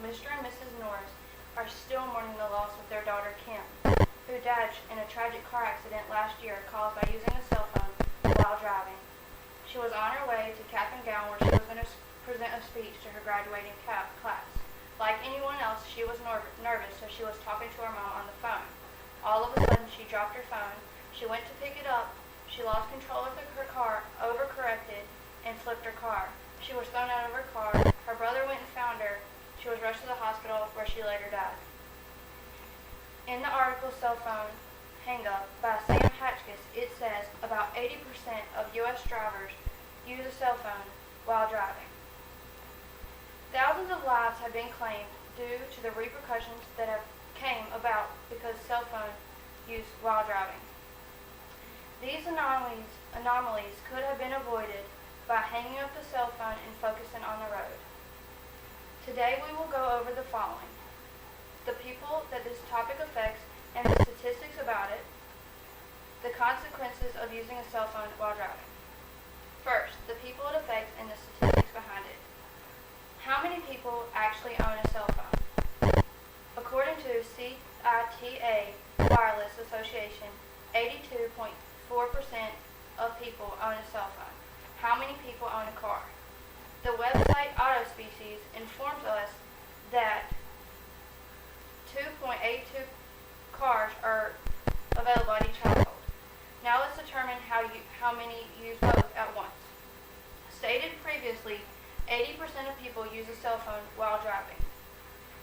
Mr. and Mrs. Norris are still mourning the loss of their daughter Kim, who died in a tragic car accident last year caused by using a cell phone while driving. She was on her way to cap and gown where she was going to present a speech to her graduating class. Like anyone else, she was nervous, so she was talking to her mom on the phone. All of a sudden, she dropped her phone. She went to pick it up. She lost control of her car, overcorrected, and flipped her car. She was thrown out of her car. Her brother went and found her. She was rushed to the hospital where she later died. In the article Cell Phone Hang-Up by Sam Hatchkis, it says about 80% of U.S. drivers use a cell phone while driving. Thousands of lives have been claimed due to the repercussions that have came about because cell phone use while driving. These anomalies could have been avoided by hanging up the cell phone and focusing on the road. Today we will go over the following: the people that this topic affects and the statistics about it, the consequences of using a cell phone while driving. First, the people it affects and the statistics behind it. How many people actually own a cell phone? According to CITA Wireless Association, 82.4% of people own a cell phone. How many people own a car? The website AutoSpecies informs us that 2.82 cars are available at each household. Now let's determine how many use both at once. Stated previously, 80% of people use a cell phone while driving.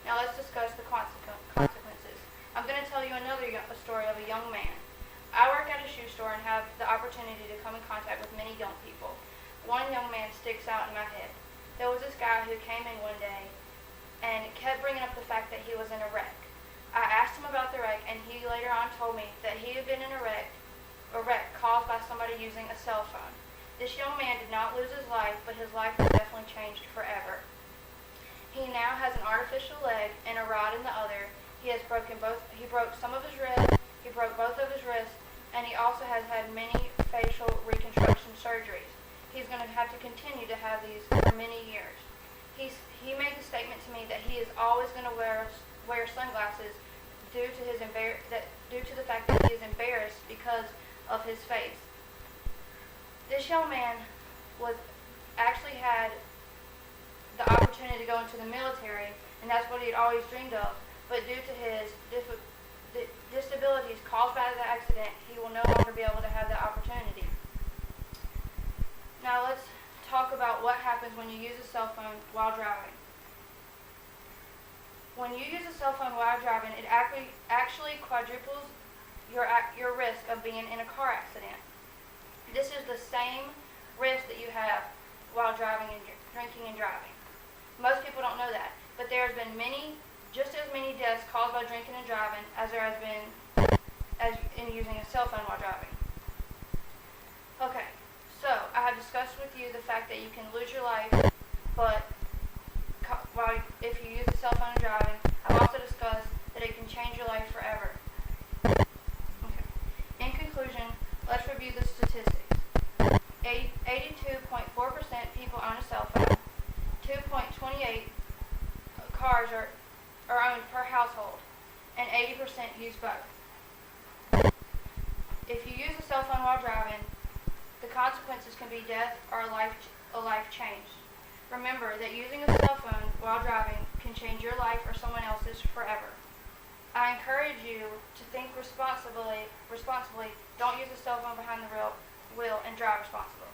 Now let's discuss the consequences. I'm going to tell you a story of a young man. I work at a shoe store and have the opportunity to come in contact with many young people. One young man sticks out in my head. There was this guy who came in one day and kept bringing up the fact that he was in a wreck. I asked him about the wreck, and he later on told me that he had been in a wreck caused by somebody using a cell phone. This young man did not lose his life, but his life was definitely changed forever. He now has an artificial leg and a rod in the other. He broke some of his wrists, he broke both of his wrists, and he also has had many facial reconstruction surgeries. He's going to have to continue to have these for many years. He made the statement to me that he is always going to wear sunglasses due to the fact that he is embarrassed because of his face. This young man actually had the opportunity to go into the military, and that's what he had always dreamed of. But due to his disabilities caused by the accident, he will no longer be able to have that opportunity. Now let's talk about what happens when you use a cell phone while driving. When you use a cell phone while driving, it actually quadruples your risk of being in a car accident. This is the same risk that you have while drinking and driving. Most people don't know that, but there has been just as many deaths caused by drinking and driving as there has been in using a cell phone while driving. Okay, so I have discussed with you the fact that you can lose your life, but if you use a cell phone and driving, I've also discussed that it can change your life forever. Okay. In conclusion, let's review the statistics. 82.4% people own a cell phone. 2.28 cars are owned per household, and 80% use both. If you use a cell phone while driving, the consequences can be death or a life change. Remember that using a cell phone while driving can change your life or someone else's forever. I encourage you to think responsibly. Don't use a cell phone behind the wheel, and drive responsibly.